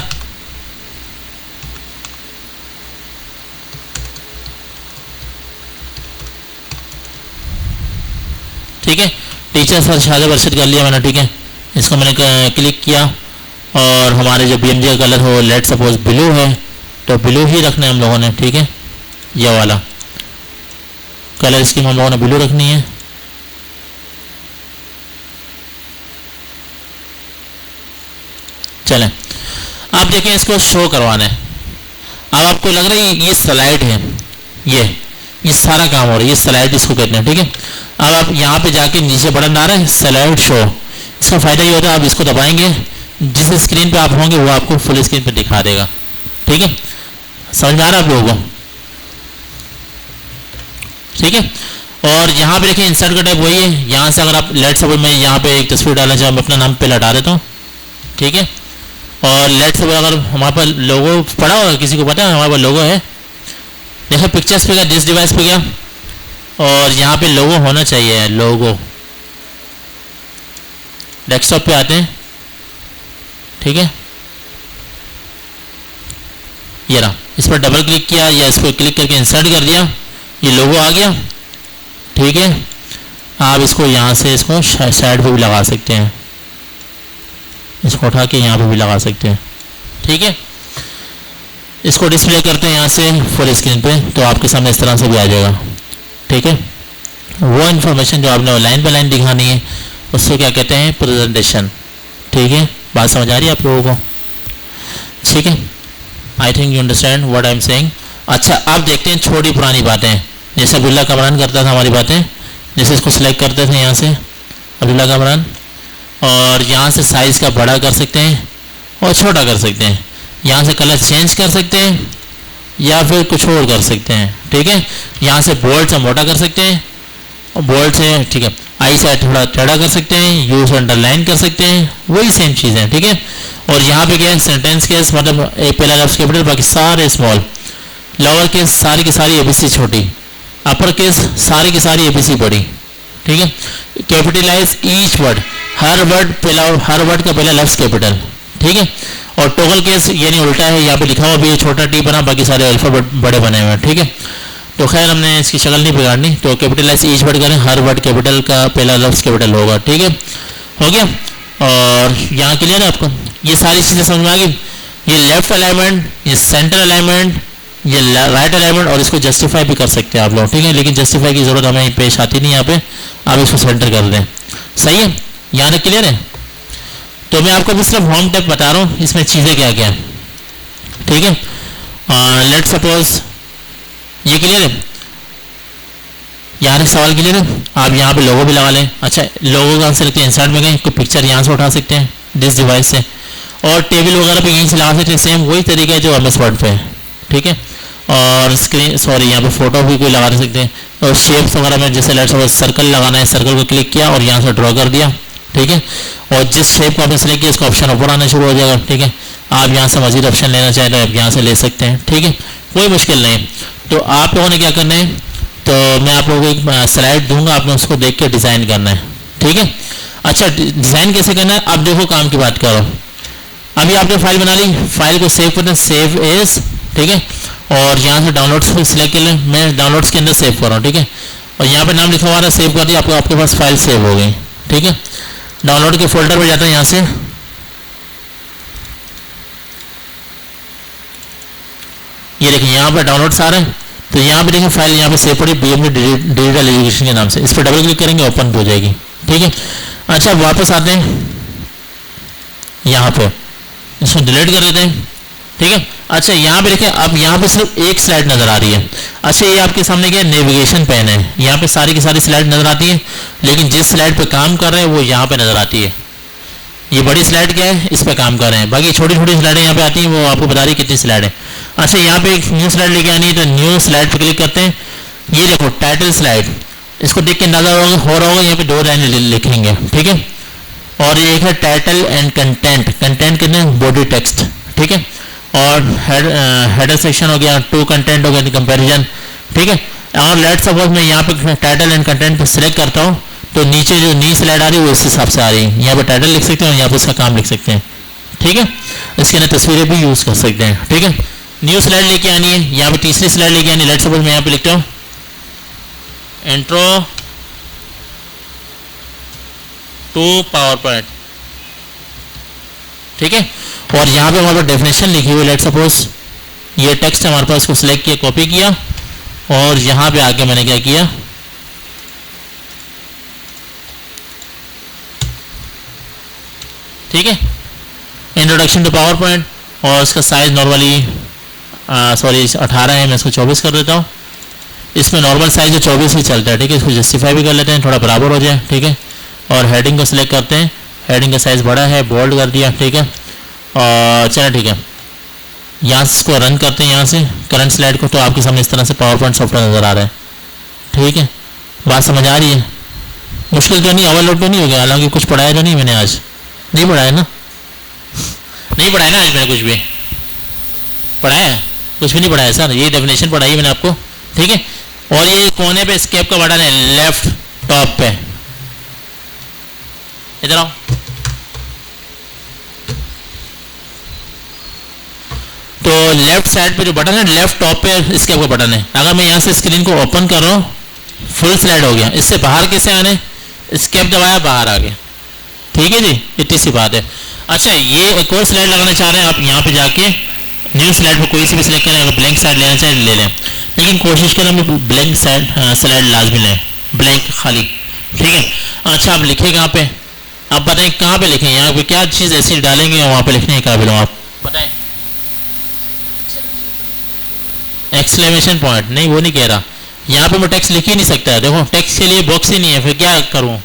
S1: ठीक है, टीचर सर शादी वर्षित कर लिया मैंने, ठीक है। इसको मैंने क्लिक किया और हमारे जो BMJ का कलर हो लेट सपोज ब्लू है तो ब्लू ही रखना है हम लोगों ने, ठीक है। ये वाला कलर स्कीम हम लोगों ने ब्लू रखनी है। चलें आप देखें, इसको शो करवाना है। अब आपको लग रहा है ये स्लाइड है, ये सारा काम हो रहा है, ये स्लाइड इसको कहते हैं, ठीक है। अब आप यहाँ पे जाके नीचे बटन आ रहा है स्लाइड शो, इसका फायदा ये होता है आप इसको दबाएंगे, जिस स्क्रीन पे आप होंगे वो आपको फुल स्क्रीन पे दिखा देगा, ठीक है। समझ में आ रहा है आप लोगों को, ठीक है। और यहाँ पे देखिए इंसर्ट का टाइप वही है, यहाँ से अगर आप लेट सपोज मैं यहाँ पे एक तस्वीर डालना चाहूँ, मैं अपना नाम पे लटा देता हूँ, ठीक है। और लेट सपोज अगर हमारे पास लोगो पड़ा होगा, किसी को पता है हमारे पास लोगो है, देखो पिक्चर्स पे गया, जिस डिवाइस पे गया और यहाँ पे लोगो होना चाहिए, लोगो डेस्कटॉप पे आते हैं, ठीक है। ये रहा, इस पर डबल क्लिक किया या इस पर क्लिक करके इंसर्ट कर दिया, ये लोगो आ गया, ठीक है। आप इसको यहाँ से इसको साइड पे भी लगा सकते हैं, इसको उठा के यहाँ पे भी लगा सकते हैं, ठीक है। इसको डिस्प्ले करते हैं यहाँ से फुल स्क्रीन पे, तो आपके सामने इस तरह से भी आ जाएगा, ठीक है। वो इन्फॉर्मेशन जो आपने लाइन बाय लाइन दिखानी है उससे क्या कहते हैं, प्रेजेंटेशन, ठीक है। बात समझ आ रही है आप लोगों को, ठीक है। I think you understand what I am saying. अच्छा, अब देखते हैं छोटी पुरानी बातें, जैसे अब्दुल्ला कमरान करता था हमारी बातें, जैसे इसको सिलेक्ट करते थे यहाँ से अब्दुल्ला कमरान, और यहाँ से साइज़ का बड़ा कर सकते हैं और छोटा कर सकते हैं, यहाँ से कलर चेंज कर सकते हैं या फिर कुछ और कर सकते हैं, ठीक है। यहाँ से बोल्ड से मोटा कर सकते हैं और बोल्ड से, ठीक है, आई से थोड़ा टेढ़ा कर सकते हैं, यू से अंडरलाइन कर सकते हैं, वही सेम चीज़ है, ठीक है। और यहाँ पे क्या है, सेंटेंस केस मतलब एक पहला लफ्ज़ कैपिटल, बाकी सारे स्मॉल, लोअर केस सारी की सारी ABC छोटी, अपर केस सारी की सारी ABC बड़ी, ठीक है। कैपिटलाइज ईच वर्ड, हर वर्ड का पहला लफ्ज़ कैपिटल, ठीक है। और टोगल केस यानी उल्टा है, यहाँ पे लिखा हुआ भी है छोटा टी बना, बाकी सारे अल्फाबेट बड़े बने हुए हैं, ठीक है। तो खैर हमने इसकी शक्ल नहीं बिगाड़नी, तो कैपिटलाइज ईच वर्ड करें, हर वर्ड कैपिटल का पहला लफ्ज़ कैपिटल होगा, ठीक है, हो गया। और यहाँ क्लियर है आपको, ये सारी चीज़ें समझ में आ गई। ये लेफ्ट अलाइनमेंट, ये सेंटर अलाइनमेंट, ये राइट अलाइनमेंट, और इसको जस्टिफाई भी कर सकते हैं आप लोग, ठीक है, लेकिन जस्टिफाई की जरूरत हमें पेश आती नहीं यहाँ पे। आप इसको सेंटर कर दें, सही है, यहाँ तक क्लियर है। तो मैं आपको भी सिर्फ होम टैब बता रहा हूँ, इसमें चीज़ें क्या क्या है, ठीक है। लेट सपोज ये क्लियर है, यहाँ तक सवाल क्लियर है। आप यहाँ पे लोगो भी लगा लें। अच्छा, लोगो का आंसर लिखते हैं, इंसर्ट में गए, कोई पिक्चर यहाँ से उठा सकते हैं डिस डिवाइस से, और टेबल वगैरह पे यहीं से लगा सकते हैं। सेम वही तरीका है जो MS वर्ड पे है, ठीक है। और स्क्रीन सॉरी यहाँ पे फोटो भी कोई लगा सकते हैं। और शेप्स वगैरह में जैसे लेट्स सपोज सर्कल लगाना है, सर्कल को क्लिक किया और यहाँ से ड्रॉ कर दिया, ठीक है। और जिस शेप को आपने सेलेक्ट किया उसका ऑप्शन ऊपर आना शुरू हो जाएगा, ठीक है। आप यहाँ से मजीद ऑप्शन लेना चाहें तो आप यहाँ से ले सकते हैं, ठीक है, कोई मुश्किल नहीं। तो आप लोगों ने क्या करना है, तो मैं आप लोगों को एक स्लाइड दूंगा, आपने उसको देख के डिज़ाइन करना है, ठीक है। अच्छा, डिज़ाइन कैसे करना है, अब देखो काम की बात करो। अभी आपने फाइल बना ली, फाइल को सेव करते हैं, सेव एज, ठीक है। और यहाँ से डाउनलोड्स को सिलेक्ट कर लें, मैं डाउनलोड्स के अंदर सेव कर रहा हूँ, ठीक है। और यहाँ पे नाम लिखा हुआ है, सेव कर दिया, आपके पास फाइल सेव हो गई, ठीक है। डाउनलोड के फोल्डर पर जाता है, यहाँ से ये देखिए यहाँ पर डाउनलोड्स आ रहे हैं। तो यहाँ पे देखिए फाइल यहाँ पे सेव पड़ी BMD डिजिटल एजुकेशन के नाम से, इस पर डबल क्लिक करेंगे, ओपन हो जाएगी, ठीक है। अच्छा, वापस आते हैं यहाँ पे, इसको डिलीट कर देते हैं, ठीक है। अच्छा, यहाँ पे देखिए अब यहाँ पे सिर्फ एक स्लाइड नजर आ रही है। अच्छा, ये आपके सामने क्या है, नेविगेशन पेन है, यहाँ पे सारी की सारी स्लाइड नजर आती है, लेकिन जिस स्लाइड पे काम कर रहे हैं वो यहाँ पे नजर आती है। ये बड़ी स्लाइड क्या है, इस पे काम कर रहे हैं, बाकी छोटी छोटी स्लाइडें यहाँ पे आती हैं, वो आपको बता रही है कितनी स्लाइड है। अच्छा, यहाँ पे एक न्यू स्लाइड लेके आनी है, तो न्यू स्लाइड पे क्लिक करते हैं। ये देखो टाइटल स्लाइड, इसको देख के अंदाजा हो रहा होगा, यहाँ पे 2 लाइन लिखेंगे, ठीक है। और ये एक है टाइटल एंड कंटेंट, कंटेंट कितने बॉडी टेक्स्ट, ठीक है। और हेडर सेक्शन हो गया, टू कंटेंट हो गया, कंपेरिजन, ठीक है। और लेट सपोज मैं यहाँ पे टाइटल एंड कंटेंट पे सिलेक्ट करता हूँ, तो नीचे जो नी स्लाइड आ रही है वो इस हिसाब से आ रही है। यहाँ पे टाइटल लिख सकते हैं और यहाँ पे उसका काम लिख सकते हैं, ठीक है। इसके अंदर तस्वीरें भी यूज कर सकते हैं, ठीक है। न्यू स्लाइड लेके आनी है, यहाँ पे तीसरी स्लाइड लेके आनी है। लेट सपोज मैं यहाँ पे लिखता हूँ इंट्रो टू पावर पॉइंट, ठीक है। और यहाँ पे हमारे पास डेफिनेशन लिखी हुई, लेट सपोज ये टेक्स्ट हमारे पास, इसको सिलेक्ट किया, कॉपी किया, और यहाँ पे आके मैंने क्या किया, ठीक है, इंट्रोडक्शन टू पावर पॉइंट। और इसका साइज नॉर्मली सॉरी 18 है, मैं इसको 24 कर देता हूँ। इसमें नॉर्मल साइज जो 24 ही चलता है, ठीक है। इसको जस्टिफाई भी कर लेते हैं, थोड़ा बराबर हो जाए, ठीक है। और हेडिंग को सिलेक्ट करते हैं, हेडिंग का साइज बड़ा है, बोल्ड कर दिया, ठीक है। और चलो ठीक है, यहाँ से इसको रन करते हैं, यहाँ से करंट स्लाइड को, तो आपके सामने इस तरह से पावर पॉइंट सॉफ्टवेयर नज़र आ रहा है, ठीक है। बात समझ आ रही है, मुश्किल तो नहीं, ओवरलोड तो नहीं हो गया। हालांकि कुछ पढ़ाया तो नहीं मैंने आज, नहीं पढ़ाया ना, नहीं पढ़ाया ना आज मैंने, कुछ भी पढ़ाया, कुछ भी नहीं पढ़ाया सर। ये डेफिनेशन पढ़ाई मैंने आपको, ठीक है। और ये कोने पे स्केप का बटन है, लेफ्ट टॉप पे, इधर आओ, तो लेफ्ट साइड पे जो बटन है, लेफ्ट टॉप पे स्केप का बटन है। अगर मैं यहाँ से स्क्रीन को ओपन कर रहा हूँ, फुल स्लाइड हो गया। इससे बाहर कैसे आने, स्केप दबाया, बाहर आ गया, ठीक है जी, इतनी सी बात है। अच्छा, ये एक और स्लाइड लगाना चाह रहे हैं आप, यहाँ पे जाके न्यू स्लाइड पे कोई सी भी सिलेक्ट करें, अगर ब्लैंक स्लाइड लेना चाहें ले लें, लेकिन कोशिश करें ब्लैंक स्लाइड लाजमी लें, ब्लैंक खाली, ठीक है। अच्छा, आप लिखे कहाँ पे, आप बताएं कहाँ पे लिखें, यहाँ पे क्या चीज़ ऐसी डालेंगे वहाँ पे लिखने के काबिल हो आप बताएं। एक्सक्लेमेशन पॉइंट नहीं, वो नहीं कह रहा, यहाँ पे मैं टेक्स्ट लिख ही नहीं सकता है। देखो टेक्स्ट के लिए बॉक्स ही नहीं है, फिर क्या करूँ।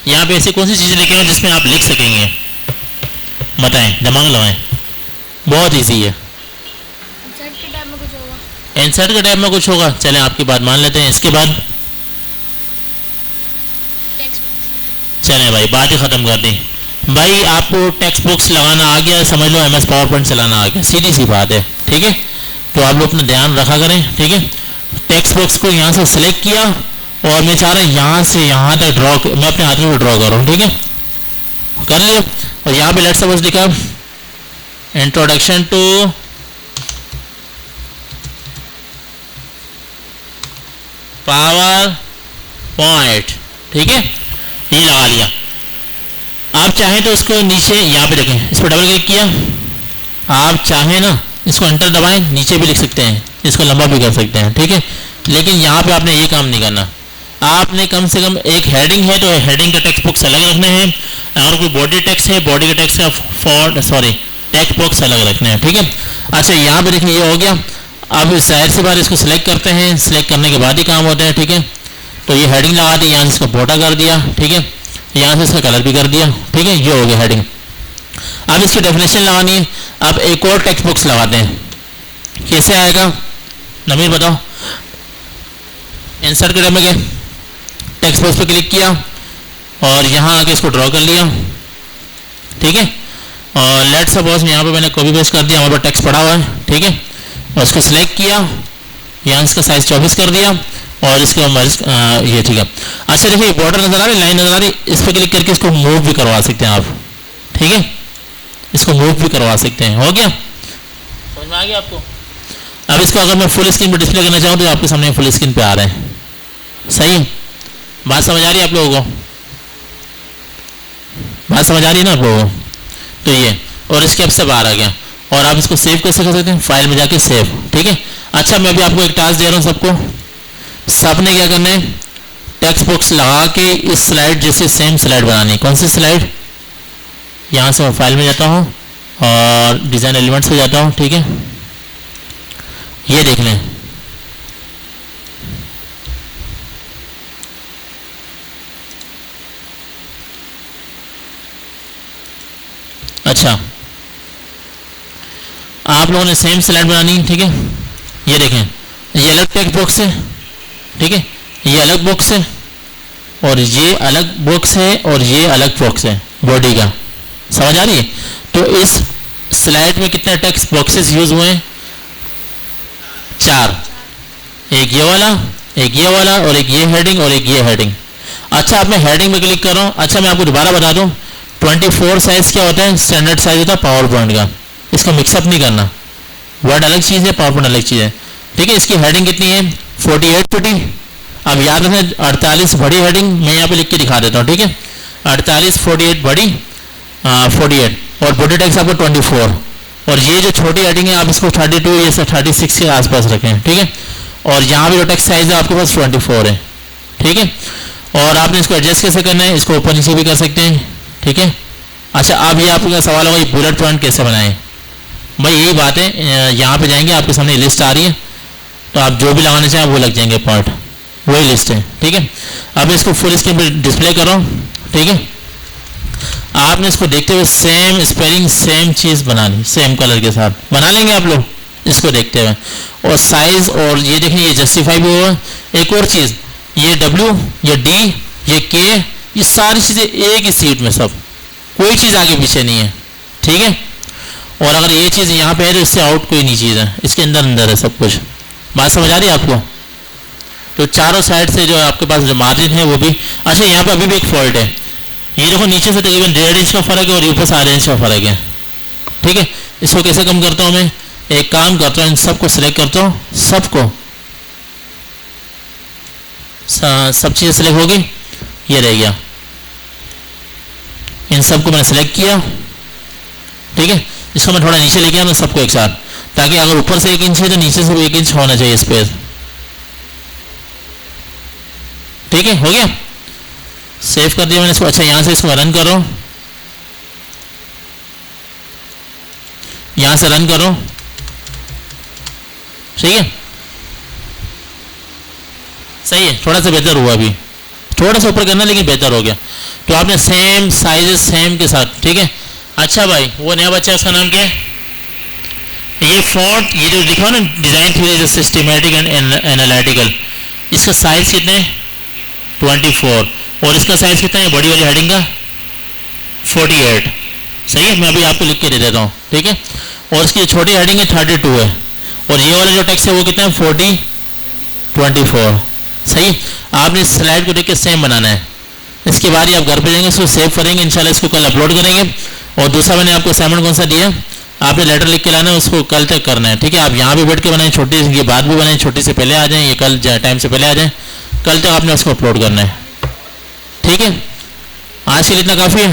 S1: यहाँ पे ऐसी कौन सी चीज़ें लिखेंगे जिसमें आप लिख सकेंगे, बताएं, दिमाग लगाएं, बहुत इजी है। इंसर्ट के टाइप में कुछ होगा, चलें आपकी बात मान लेते हैं। इसके बाद चलें भाई, बात ही ख़त्म कर दी भाई, आपको टेक्स्ट बॉक्स लगाना आ गया, समझ लो MS पावर पॉइंट चलाना आ गया, सीधी सी बात है, ठीक है। तो आप लोग अपना ध्यान रखा करें, ठीक है। टेक्स्ट बॉक्स को यहाँ से सिलेक्ट किया और मैं चाह रहा हूँ यहाँ से यहाँ तक ड्रॉ, मैं अपने हाथ में ड्रॉ कर रहा हूँ, ठीक है, कर लिया। और यहाँ पे लेट्स सपोज लिखा इंट्रोडक्शन टू पावर पॉइंट, ठीक है, ये लगा लिया। आप चाहें तो उसको नीचे यहाँ पे देखें, इस पर डबल क्लिक किया, आप चाहें ना इसको एंटर दबाएं, नीचे भी लिख सकते हैं, इसको लंबा भी कर सकते हैं, ठीक है। लेकिन यहाँ पे आपने ये काम नहीं करना, आपने कम से कम एक हेडिंग है तो हेडिंग का टेक्स्ट बॉक्स अलग रखने हैं, अगर कोई बॉडी टेक्स्ट है बॉडी के टेक्स्ट का टेक्स्ट बॉक्स अलग रखने हैं, ठीक है। अच्छा यहाँ पे देखिए ये हो गया। अब जाहिर सी बात इसको सिलेक्ट करते हैं, सिलेक्ट करने के बाद ही काम होता है, ठीक है। तो ये हेडिंग लगा दी, यहाँ से इसको बोटा कर दिया, ठीक है, यहाँ से इसका कलर भी कर दिया, ठीक है, ये हो गया हेडिंग। अब इसकी डेफिनेशन लगानी है। अब एक और टेक्स्ट बॉक्स लगाते हैं, कैसे आएगा नमीर बताओ। इंसर्ट करने में गए, टेक्स्ट बॉक्स पे क्लिक किया और यहाँ आके इसको ड्रॉ कर लिया, ठीक है। और लेट सपोज यहाँ पे मैंने कॉपी पेस्ट कर दिया, हमारे पास टेक्स्ट पड़ा हुआ है, ठीक है। और उसको सिलेक्ट किया, यहाँ इसका साइज 24 कर दिया और इसको ये ठीक है। अच्छा देखिए बॉर्डर नजर आ रही, लाइन नजर आ रही, इस पर क्लिक करके इसको मूव भी करवा सकते हैं आप, ठीक है, इसको मूव भी करवा सकते हैं। हो गया, समझ में आ गया आपको। अब इसको अगर मैं फुल स्क्रीन पर डिस्प्ले करना चाहूँ तो आपके सामने फुल स्क्रीन पे आ रहे हैं, सही है। बात समझ आ रही है आप लोगों को, बात समझ आ रही है ना आप लोगों को। तो ये और इसके अब से बाहर आ गया और आप इसको सेव कैसे कर सकते हैं, फाइल में जाके सेव, ठीक है। अच्छा मैं अभी आपको एक टास्क दे रहा हूँ सबको, सबने क्या करना है, टेक्स्ट बॉक्स लगा के इस स्लाइड जैसे सेम स्लाइड बनानी है। कौन सी स्लाइड, यहाँ से मैं फाइल में जाता हूँ और डिज़ाइन एलिमेंट्स पे जाता हूँ, ठीक है। ये देख लें, अच्छा आप लोगों ने सेम स्लाइड बनानी है, ठीक है। ये देखें, ये अलग टेक्स्ट बॉक्स है, ठीक है, ये अलग बॉक्स है और ये अलग बॉक्स है और ये अलग बॉक्स है बॉडी का, समझ आ रही है। तो इस स्लाइड में कितने टेक्स्ट बॉक्सेस यूज हुए हैं, 4, एक ये वाला, एक ये वाला और एक ये हेडिंग और एक ये हेडिंग। अच्छा अब मैं हेडिंग में क्लिक कर रहा हूँ। अच्छा मैं आपको दोबारा बता दूँ, 24 साइज क्या होता है, स्टैंडर्ड साइज होता है पावर पॉइंट का, इसका मिक्सअप नहीं करना, वर्ड अलग चीज़ है पावर पॉइंट अलग चीज़ है, ठीक है। इसकी हेडिंग कितनी है, 48 फुटी। अब याद रखें 48 बड़ी हेडिंग, मैं यहाँ पे लिख के दिखा देता हूँ, ठीक है। 48 48 बड़ी 48 और बॉडी टेक्स्ट आपको 24 और ये जो छोटी हेडिंग है आप इसको 32 या 36 के आसपास रखें, ठीक है। और यहाँ पे जो टेक्स्ट साइज है आपके पास 24 है, ठीक है। और आपने इसको एडजस्ट कैसे करना है, इसको ऊपर नीचे भी कर सकते हैं, ठीक है। अच्छा अब ये आपका सवाल होगा बुलेट पॉइंट कैसे बनाएं, भाई यही बात है, यहाँ पे जाएंगे आपके सामने लिस्ट आ रही है तो आप जो भी लगाना चाहें वो लग जाएंगे पॉइंट, वही लिस्ट है, ठीक है। अब इसको फुल स्क्रीन पर डिस्प्ले करो, ठीक है। आपने इसको देखते हुए सेम स्पेलिंग सेम चीज़ बनानी, सेम कलर के साथ बना लेंगे आप लोग इसको देखते हुए। और साइज और ये देखें ये जस्टिफाई भी होगा। एक और चीज़, ये W, ये D, ये K, ये सारी चीज़ें एक ही सीट में, सब कोई चीज़ आगे पीछे नहीं है, ठीक है। और अगर ये चीज़ यहाँ पे है तो इससे आउट कोई नहीं चीज़ है, इसके अंदर अंदर है सब कुछ। बात समझ आ रही है आपको। तो चारों साइड से जो आपके पास जो मार्जिन है वो भी। अच्छा यहाँ पे अभी भी एक फॉल्ट है, ये देखो नीचे से तकरीबन 1.5 इंच का फर्क है और ऊपर से 8 इंच का फर्क है, ठीक है। इसको कैसे कम करता हूँ मैं, एक काम करता हूँ, इन सबको सिलेक्ट करता हूँ, सबको सब चीज़ें सिलेक्ट होगी, ये रह गया, इन सबको मैंने सिलेक्ट किया, ठीक है। इसको मैं थोड़ा नीचे लेके आना सबको एक साथ, ताकि अगर ऊपर से 1 इंच है तो नीचे से भी 1 इंच होना चाहिए स्पेस, ठीक है। हो गया, सेव कर दिया मैंने इसको। अच्छा यहाँ से इसको रन करो, यहाँ से रन करो, सही है, सही है। थोड़ा सा बेहतर हुआ, अभी थोड़ा सा ऊपर करना लेकिन बेहतर हो गया। तो आपने सेम साइजेस सेम के साथ, ठीक है। अच्छा भाई वो नया बच्चा उसका नाम क्या है, ये फॉन्ट ये जो लिखा ना design theory systematic and analytical, इसका साइज कितना है 24 और इसका साइज कितना है बड़ी वाली हेडिंग का 48, सही है। मैं अभी आपको लिख के दे देता हूँ, ठीक है। और इसकी छोटी हेडिंग है 32 है और ये वाला जो टेक्स्ट है वो कितना है 24, सही है। आपने इस स्लाइड को देख के सेम बनाना है। इसके बाद ही आप घर पे जाएंगे, इसको सेव करेंगे, इंशाल्लाह इसको कल अपलोड करेंगे। और दूसरा मैंने आपको असाइनमेंट कौन सा दिया, आपने लेटर लिख के लाना है, उसको कल तक करना है, ठीक है। आप यहाँ पे बैठ के बनाएं, छोटी ये बात भी बनाएं, छोटी से पहले आ जाएं, ये कल टाइम से पहले आ जाएं, कल तक आपने उसको अपलोड करना है, ठीक है। आज के लिए इतना काफ़ी है।